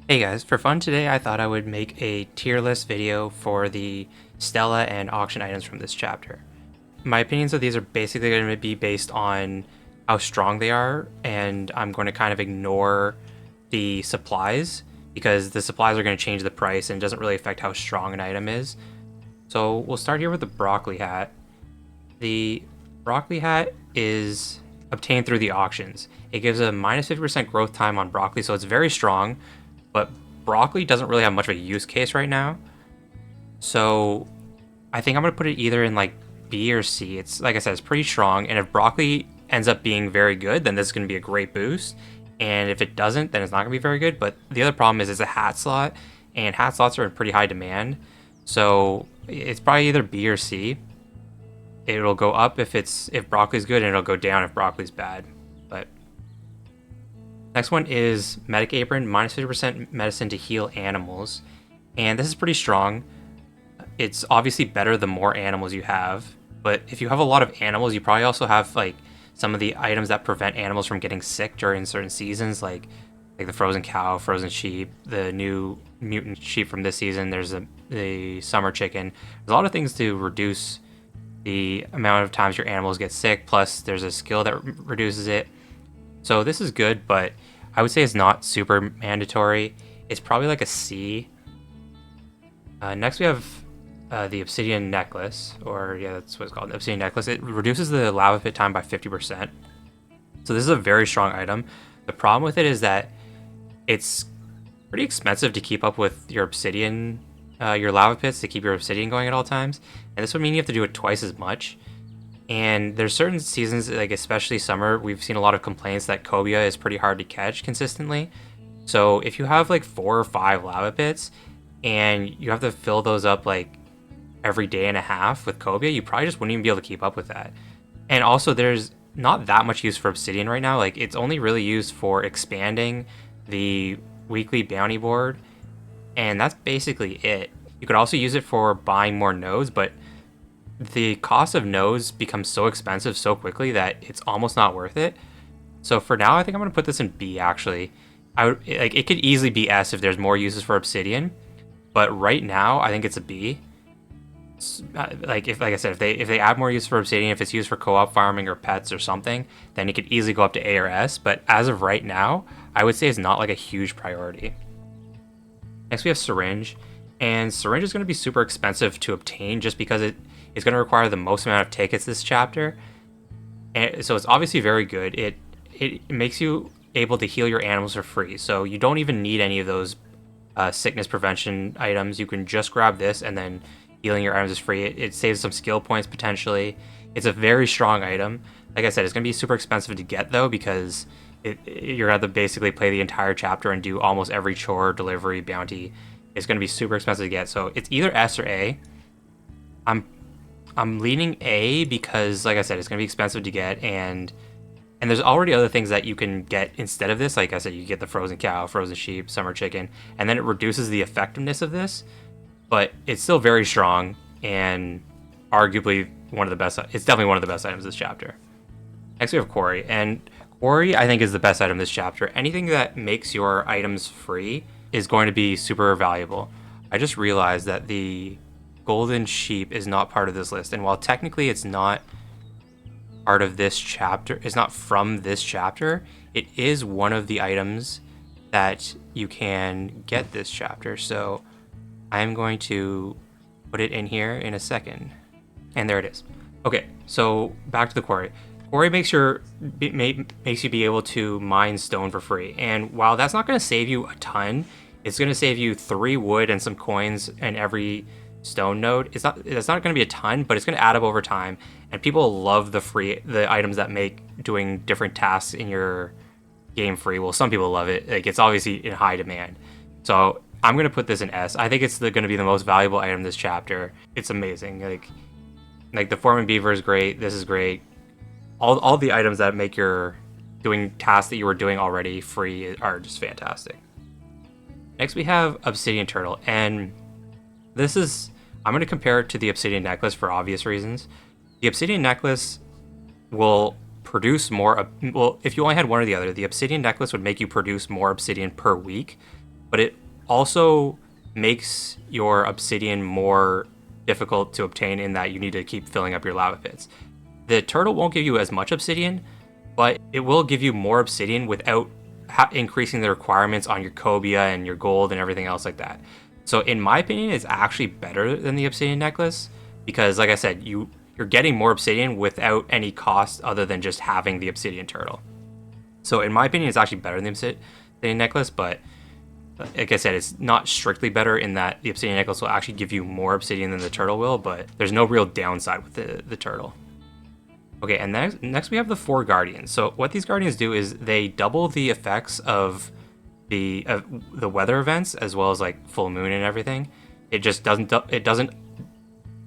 Hey guys, for fun today I thought I would make a tier list video for the Stella and auction items from this chapter. My opinions of these are basically going to be based on how strong they are, and I'm going to kind of ignore the supplies because the supplies are going to change the price and it doesn't really affect how strong an item is. So we'll start here with the broccoli hat. The broccoli hat is obtained through the auctions. It gives a minus 50% growth time on broccoli, so it's very strong, but broccoli doesn't really have much of a use case right now. So I think I'm going to put it either in like B or C. It's like I said, it's pretty strong, and if broccoli ends up being very good, then this is going to be a great boost. And if it doesn't, then it's not going to be very good. But the other problem is it's a hat slot, and hat slots are in pretty high demand. So it's probably either B or C. It'll go up if broccoli's good, and it'll go down if broccoli's bad. But next one is Medic Apron, minus 50% medicine to heal animals. And this is pretty strong. It's obviously better the more animals you have, but if you have a lot of animals, you probably also have like some of the items that prevent animals from getting sick during certain seasons, like the frozen cow, frozen sheep, the new mutant sheep from this season. There's the summer chicken. There's a lot of things to reduce the amount of times your animals get sick. Plus, there's a skill that reduces it. So this is good, but I would say it's not super mandatory. It's probably like a C. Next, we have the Obsidian necklace, or yeah, that's what it's called, the Obsidian necklace. It reduces the lava pit time by 50%. So this is a very strong item. The problem with it is that it's pretty expensive to keep up with your obsidian, your lava pits to keep your obsidian going at all times. And this would mean you have to do it twice as much. And there's certain seasons, like especially summer, we've seen a lot of complaints that cobia is pretty hard to catch consistently. So if you have like 4 or 5 lava pits and you have to fill those up like every day and a half with cobia, you probably just wouldn't even be able to keep up with that. And also, there's not that much use for obsidian right now. Like, it's only really used for expanding the weekly bounty board, and that's basically it. You could also use it for buying more nodes, but the cost of nodes becomes so expensive so quickly that it's almost not worth it. So for now, I think I'm going to put this in B, actually. I would like, it could easily be S if there's more uses for obsidian, but right now I think it's a B. Like I said, if they add more use for obsidian, if it's used for co-op farming or pets or something, then it could easily go up to A or S. But as of right now, I would say it's not like a huge priority. Next, we have Syringe, and Syringe is going to be super expensive to obtain just because it's going to require the most amount of tickets this chapter, and so it's obviously very good. It makes you able to heal your animals for free, so you don't even need any of those sickness prevention items. You can just grab this, and then healing your items is free. It saves some skill points potentially. It's a very strong item. Like I said, it's going to be super expensive to get though because you're going to have to basically play the entire chapter and do almost every chore, delivery, bounty. It's going to be super expensive to get. So it's either S or A. I'm leaning A because, like I said, it's going to be expensive to get, and there's already other things that you can get instead of this. Like I said, you get the frozen cow, frozen sheep, summer chicken, and then it reduces the effectiveness of this. But it's still very strong and arguably one of the best. It's definitely one of the best items this chapter. Next, we have Quarry, and Quarry I think is the best item this chapter. Anything that makes your items free is going to be super valuable. I just realized that the golden sheep is not part of this list, and while technically it's not part of this chapter, it's not from this chapter, it is one of the items that you can get this chapter. So I'm going to put it in here in a second. And there it is. Okay, so back to the quarry. Quarry makes you be able to mine stone for free. And while that's not going to save you a ton, it's going to save you 3 wood and some coins in every stone node. It's not going to be a ton, but it's going to add up over time. And people love the items that make doing different tasks in your game free. Well, some people love it. Like, it's obviously in high demand. So I'm going to put this in S. I think it's going to be the most valuable item this chapter. It's amazing. Like the Foreman Beaver is great. This is great. All the items that make your doing tasks that you were doing already free are just fantastic. Next, we have Obsidian Turtle. And I'm going to compare it to the Obsidian Necklace for obvious reasons. The Obsidian Necklace will produce more. Well, if you only had one or the other, the Obsidian Necklace would make you produce more obsidian per week. but it also makes your obsidian more difficult to obtain in that you need to keep filling up your lava pits. The turtle won't give you as much obsidian, but it will give you more obsidian without increasing the requirements on your cobia and your gold and everything else like that. So in my opinion, it's actually better than the obsidian necklace because, like I said, you're getting more obsidian without any cost other than just having the obsidian turtle. So in my opinion, it's actually better than the obsidian necklace, but like I said, it's not strictly better in that the obsidian necklace will actually give you more obsidian than the turtle will, but there's no real downside with the turtle. Okay, and next we have the 4 guardians. So what these guardians do is they double the effects of the weather events as well as like full moon and everything. It just doesn't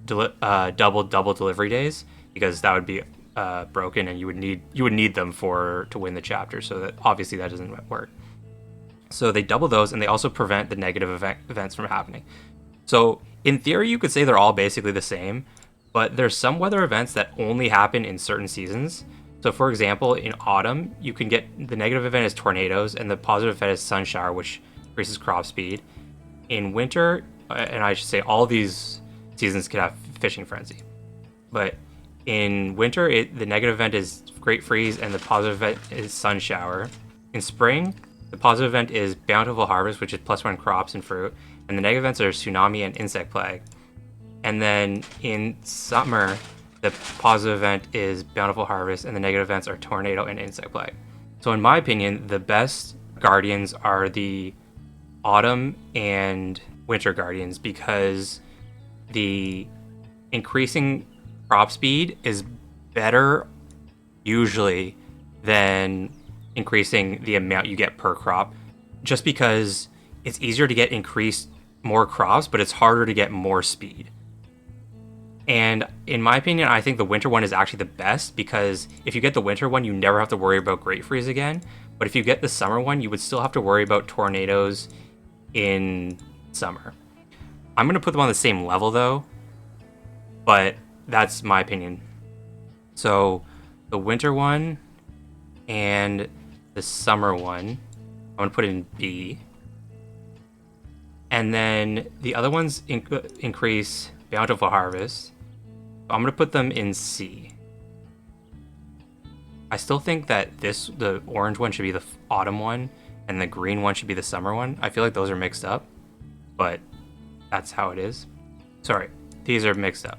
double delivery days because that would be broken and you would need them to win the chapter. So that obviously that doesn't work. So they double those and they also prevent the negative events from happening. So in theory, you could say they're all basically the same. But there's some weather events that only happen in certain seasons. So for example, in autumn, you can get the negative event is tornadoes and the positive event is sun shower, which increases crop speed. In winter, and I should say all these seasons could have fishing frenzy. But in winter, the negative event is great freeze and the positive event is sun shower. In spring, the positive event is bountiful harvest, which is +1 crops and fruit. And the negative events are tsunami and insect plague. And then in summer, the positive event is bountiful harvest, and the negative events are tornado and insect plague. So in my opinion, the best guardians are the autumn and winter guardians because the increasing crop speed is better usually than increasing the amount you get per crop, just because it's easier to get increased more crops, but it's harder to get more speed. And in my opinion, I think the winter one is actually the best because if you get the winter one, you never have to worry about great freeze again. But if you get the summer one, you would still have to worry about tornadoes in summer. I'm going to put them on the same level though, but that's my opinion. So the winter one and the summer one, I'm going to put in B. And then the other ones increase bountiful harvest. I'm going to put them in C. I still think that the orange one should be the autumn one and the green one should be the summer one. I feel like those are mixed up, but that's how it is. Sorry, these are mixed up.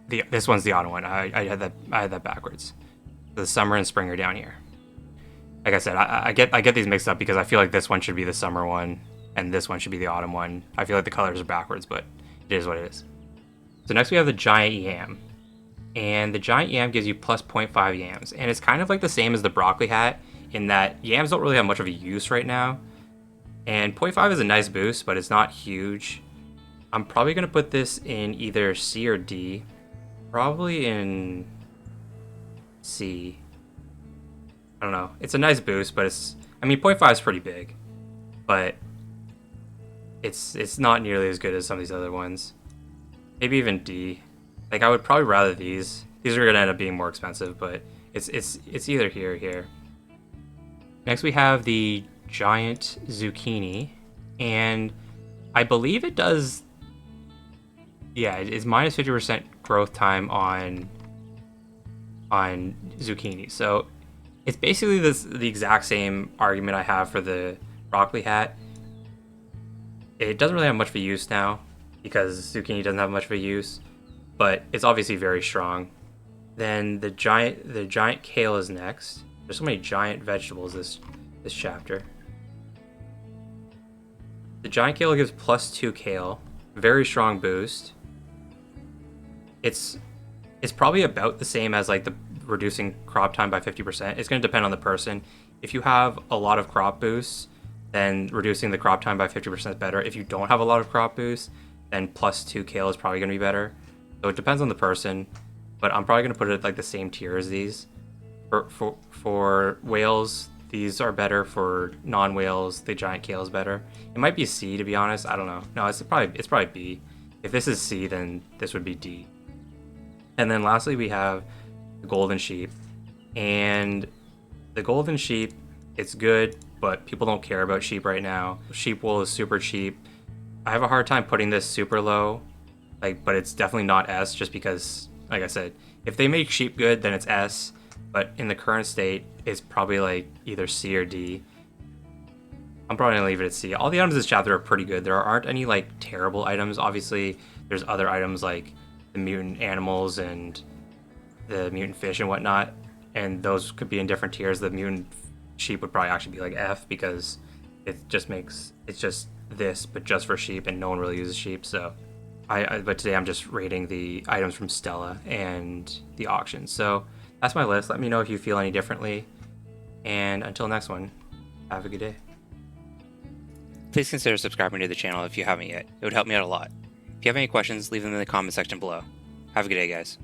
This one's the autumn one. I had that backwards. The summer and spring are down here. Like I said, I get these mixed up because I feel like this one should be the summer one and this one should be the autumn one. I feel like the colors are backwards, but it is what it is. So next we have the giant yam. And the giant yam gives you plus 0.5 yams. And it's kind of like the same as the broccoli hat in that yams don't really have much of a use right now. And 0.5 is a nice boost, but it's not huge. I'm probably going to put this in either C or D. Probably in C. I don't know. It's a nice boost, but 0.5 is pretty big. But it's not nearly as good as some of these other ones. Maybe even D. Like I would probably rather these. These are gonna end up being more expensive, but it's either here or here. Next we have the giant zucchini, and I believe it does. Yeah, it is minus 50% growth time on zucchini. So it's basically the exact same argument I have for the broccoli hat. It doesn't really have much of a use now because zucchini doesn't have much of a use, but it's obviously very strong. Then the giant kale is next. There's so many giant vegetables this chapter. The giant kale gives +2 kale, very strong boost. It's probably about the same as like the reducing crop time by 50%. It's going to depend on the person. If you have a lot of crop boosts, then reducing the crop time by 50% is better. If you don't have a lot of crop boosts, then +2 kale is probably going to be better. So it depends on the person, but I'm probably going to put it at like the same tier as these. For whales, these are better. For non-whales, the giant kale is better. It might be C, to be honest. I don't know. No, it's probably B. If this is C, then this would be D. And then lastly, we have the golden sheep. And the golden sheep, it's good, but people don't care about sheep right now. Sheep wool is super cheap. I have a hard time putting this super low, but it's definitely not S, just because, like I said, if they make sheep good, then it's S, but in the current state, it's probably like either C or D. I'm probably gonna leave it at C. All the items in this chapter are pretty good. There aren't any like terrible items. Obviously, there's other items like the mutant animals and the mutant fish and whatnot, and those could be in different tiers. The mutant sheep would probably actually be like F, because it's just this, but just for sheep, and no one really uses sheep. So, but today I'm just rating the items from Stella and the auction. So that's my list. Let me know if you feel any differently, and until next one, have a good day. Please consider subscribing to the channel if you haven't yet. It would help me out a lot. If you have any questions, leave them in the comment section below. Have a good day, guys.